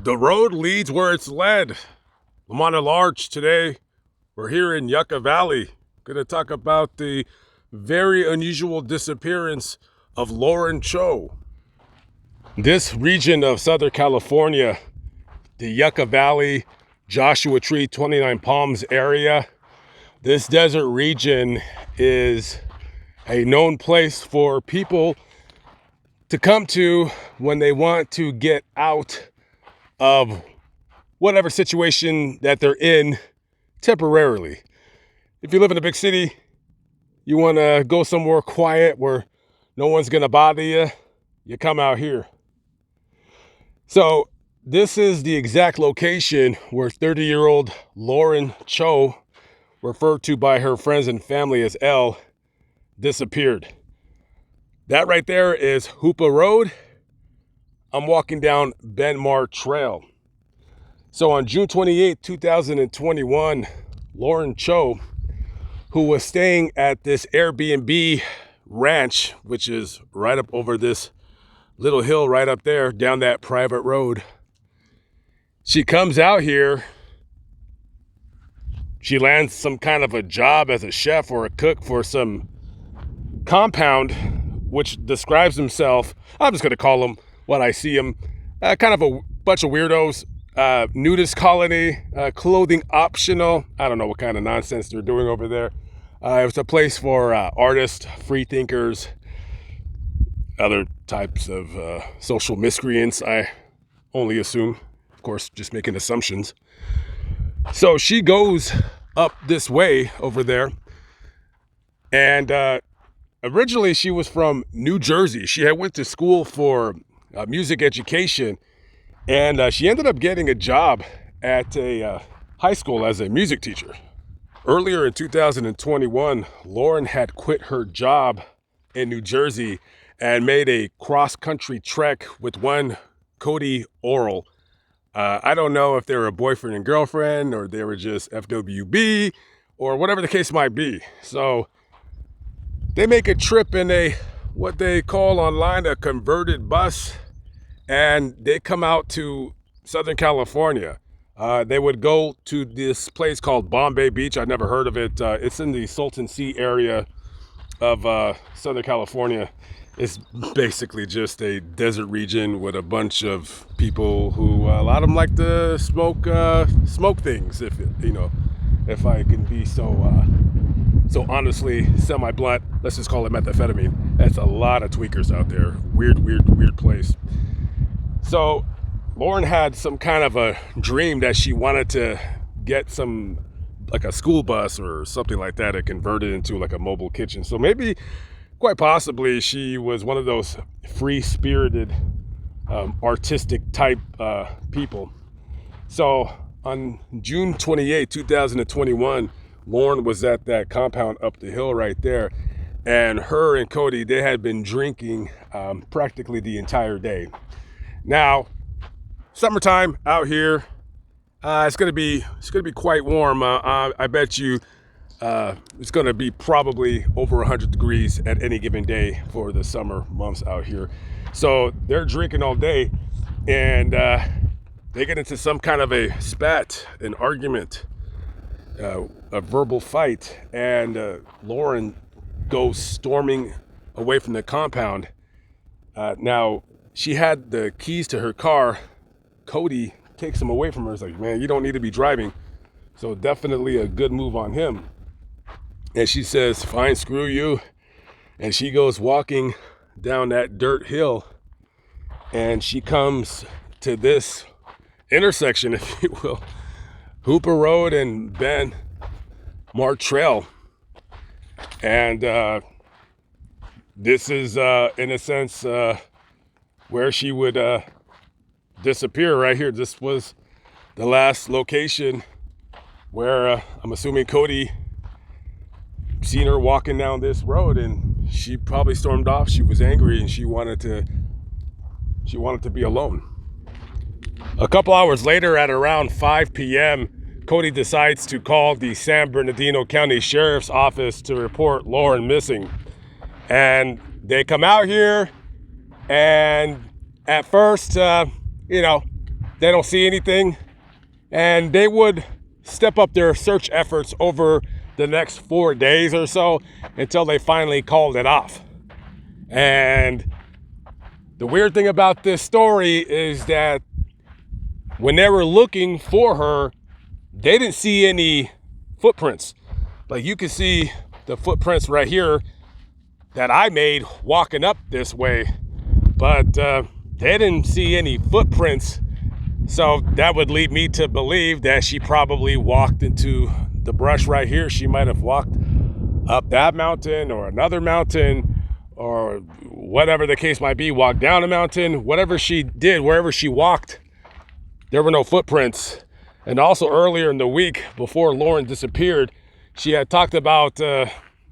The road leads where it's led. Lamont at large today. We're here in Yucca Valley. Going to talk about the very unusual disappearance of Lauren Cho. This region of Southern California, the Yucca Valley, Joshua Tree, 29 Palms area. This desert region is a known place for people to come to when they want to get out of whatever situation that they're in temporarily. If you live in a big city, you want to go somewhere quiet where no one's going to bother you, you come out here. So this is the exact location where 30-year-old Lauren Cho, referred to by her friends and family as L, disappeared. That right there is Yucaipa Road. I'm walking down Benmar Trail. So on June 28, 2021, Lauren Cho, who was staying at this Airbnb ranch, which is right up over this little hill right up there, down that private road. She comes out here. She lands some kind of a job as a chef or a cook for some compound, which describes himself, I'm just going to call him what I see him, kind of a bunch of weirdos, nudist colony, clothing optional. I don't know what kind of nonsense they're doing over there. It was a place for artists, free thinkers, other types of social miscreants, I only assume. Of course, just making assumptions. So she goes up this way over there, and originally she was from New Jersey. She had went to school for music education, and she ended up getting a job at a high school as a music teacher. Earlier in 2021, Lauren had quit her job in New Jersey and made a cross-country trek with one Cody Oral. I don't know if they were a boyfriend and girlfriend, or they were just FWB, or whatever the case might be. So they make a trip in a, what they call online, a converted bus, and they come out to Southern California. They would go to this place called Bombay Beach. I've never heard of it. It's in the Salton Sea area of Southern California. It's basically just a desert region with a bunch of people who, a lot of them like to smoke things, if I can be so honestly semi-blunt. Let's just call it methamphetamine. That's a lot of tweakers out there. Weird place. So Lauren had some kind of a dream that she wanted to get some, like a school bus or something like that, and convert it into like a mobile kitchen. So maybe, quite possibly, she was one of those free-spirited, artistic type people. So on June 28, 2021, Lauren was at that compound up the hill right there, and her and Cody, they had been drinking practically the entire day. Now, summertime out here, it's gonna be quite warm. I bet you it's gonna be probably over 100 degrees at any given day for the summer months out here. So they're drinking all day, and they get into some kind of a spat, an argument, a verbal fight, and Lauren goes storming away from the compound. Now, she had the keys to her car. Cody takes them away from her. He's like, man, you don't need to be driving. So definitely a good move on him. And she says, fine, screw you. And she goes walking down that dirt hill, and she comes to this intersection, if you will, Yucaipa Road and Benmar Trail. And this is, in a sense, where she would disappear right here. This was the last location where I'm assuming Cody seen her walking down this road, and she probably stormed off. She was angry, and she wanted to be alone. A couple hours later, at around 5 p.m., Cody decides to call the San Bernardino County Sheriff's Office to report Lauren missing. And they come out here, and at first, they don't see anything, and they would step up their search efforts over the next 4 days or so until they finally called it off. And the weird thing about this story is that when they were looking for her, they didn't see any footprints. Like, you can see the footprints right here that I made walking up this way, but they didn't see any footprints. So that would lead me to believe that she probably walked into the brush right here. She might have walked up that mountain or another mountain, or whatever the case might be, walked down a mountain. Whatever she did, wherever she walked, there were no footprints. And also earlier in the week, before Lauren disappeared, she had talked about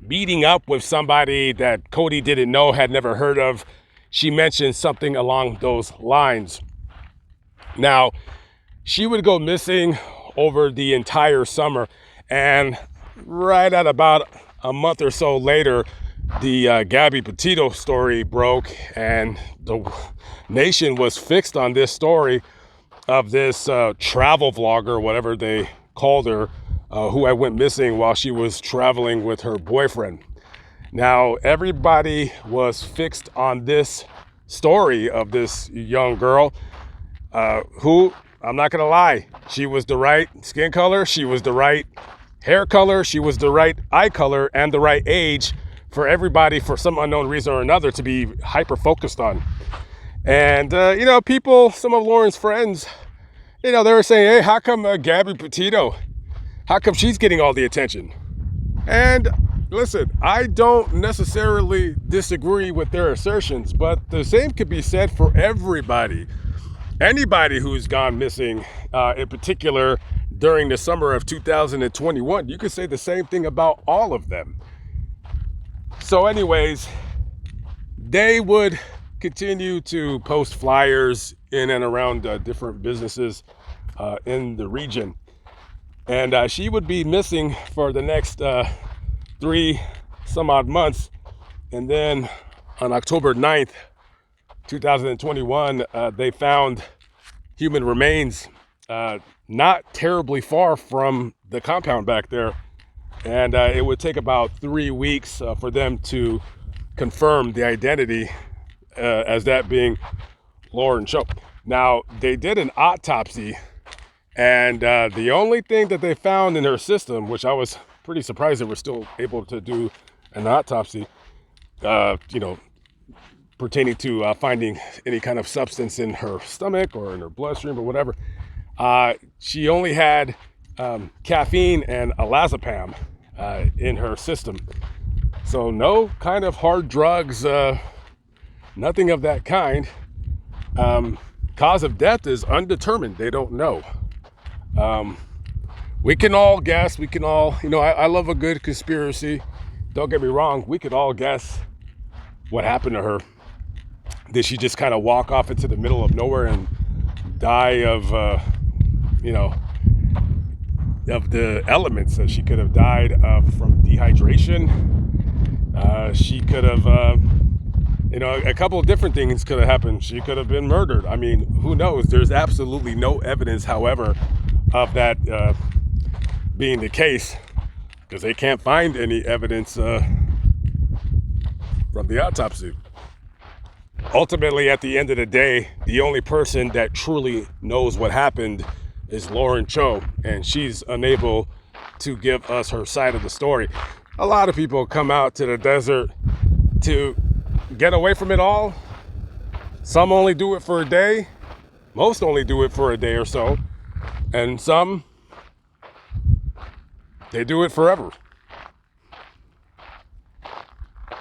meeting up with somebody that Cody didn't know, had never heard of. She mentioned something along those lines. Now, she would go missing over the entire summer, and right at about a month or so later, the Gabby Petito story broke, and the nation was fixed on this story of this travel vlogger, whatever they called her, who had went missing while she was traveling with her boyfriend. Now, everybody was fixed on this story of this young girl who, I'm not gonna lie, she was the right skin color, she was the right hair color, she was the right eye color, and the right age for everybody, for some unknown reason or another, to be hyper focused on. And you know, people, some of Lauren's friends, you know, they were saying, hey, how come Gabby Petito, how come she's getting all the attention? And listen, I don't necessarily disagree with their assertions, but the same could be said for everybody. Anybody who's gone missing, in particular during the summer of 2021, you could say the same thing about all of them. So anyways, they would continue to post flyers in and around different businesses in the region. And she would be missing for the next 3 some odd months. And then on October 9th, 2021, they found human remains not terribly far from the compound back there. And it would take about 3 weeks for them to confirm the identity as that being Lauren Cho. Now, they did an autopsy, and the only thing that they found in her system, which I was pretty surprised they were still able to do an autopsy, you know, pertaining to finding any kind of substance in her stomach or in her bloodstream or whatever. She only had caffeine and alazepam in her system. So no kind of hard drugs, nothing of that kind. Cause of death is undetermined. They don't know. We can all guess. We can all, you know, I love a good conspiracy. Don't get me wrong. We could all guess what happened to her. Did she just kind of walk off into the middle of nowhere and die of, you know, of the elements? That she could have died from dehydration. She could have, you know, a couple of different things could have happened. She could have been murdered. I mean, who knows? There's absolutely no evidence, however, of that being the case, because they can't find any evidence from the autopsy. Ultimately, at the end of the day, the only person that truly knows what happened is Lauren Cho, and she's unable to give us her side of the story. A lot of people come out to the desert to get away from it all. Some only do it for a day. Most only do it for a day or so. And some, they do it forever.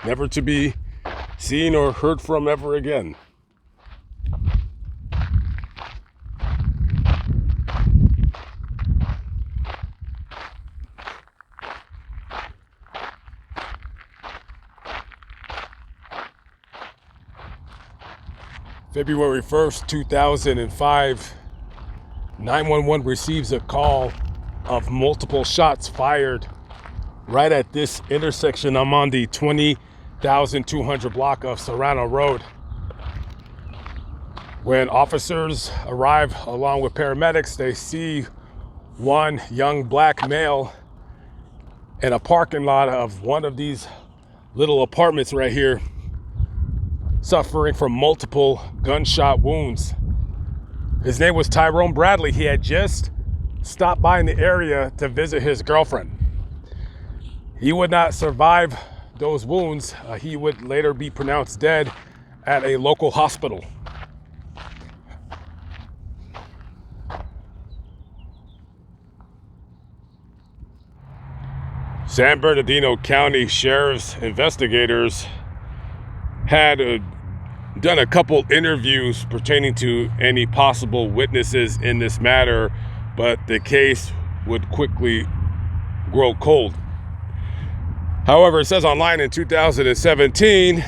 Never to be seen or heard from ever again. February 1st, 2005, 911 receives a call of multiple shots fired right at this intersection. I'm on the 20,200 block of Serrano Road, When officers arrive along with paramedics, they see one young black male in a parking lot of one of these little apartments right here, suffering from multiple gunshot wounds. His name was Tyrone Bradley. He had just stopped by in the area to visit his girlfriend. He would not survive those wounds. He would later be pronounced dead at a local hospital. San Bernardino County Sheriff's investigators had done a couple interviews pertaining to any possible witnesses in this matter, but the case would quickly grow cold. However, it says online in 2017,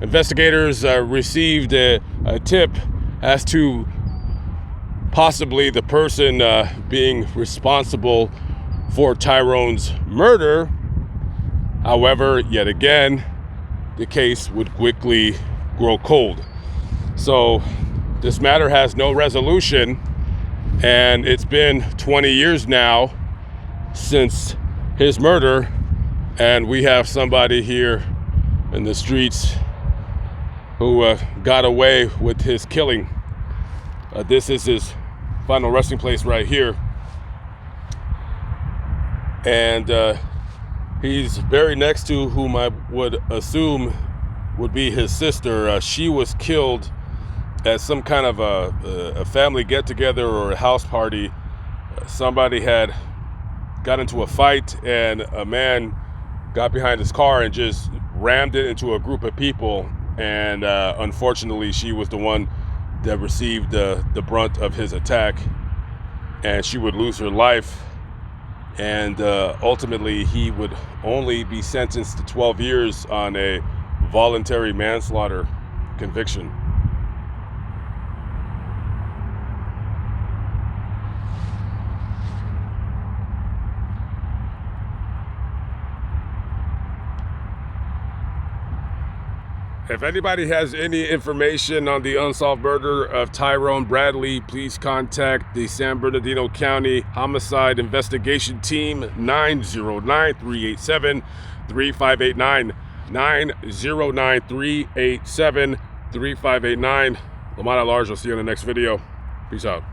investigators received a tip as to possibly the person being responsible for Tyrone's murder. However, yet again, the case would quickly grow cold. So this matter has no resolution, and it's been 20 years now since his murder, and we have somebody here in the streets who got away with his killing. This is his final resting place right here. And he's buried next to whom I would assume would be his sister. She was killed at some kind of a family get-together or a house party. Somebody had got into a fight, and a man got behind his car and just rammed it into a group of people. And unfortunately, she was the one that received the brunt of his attack, and she would lose her life. And ultimately, he would only be sentenced to 12 years on a voluntary manslaughter conviction. If anybody has any information on the unsolved murder of Tyrone Bradley, please contact the San Bernardino County Homicide Investigation Team, 909-387-3589. 909-387-3589. Lamont at large. I'll see you in the next video. Peace out.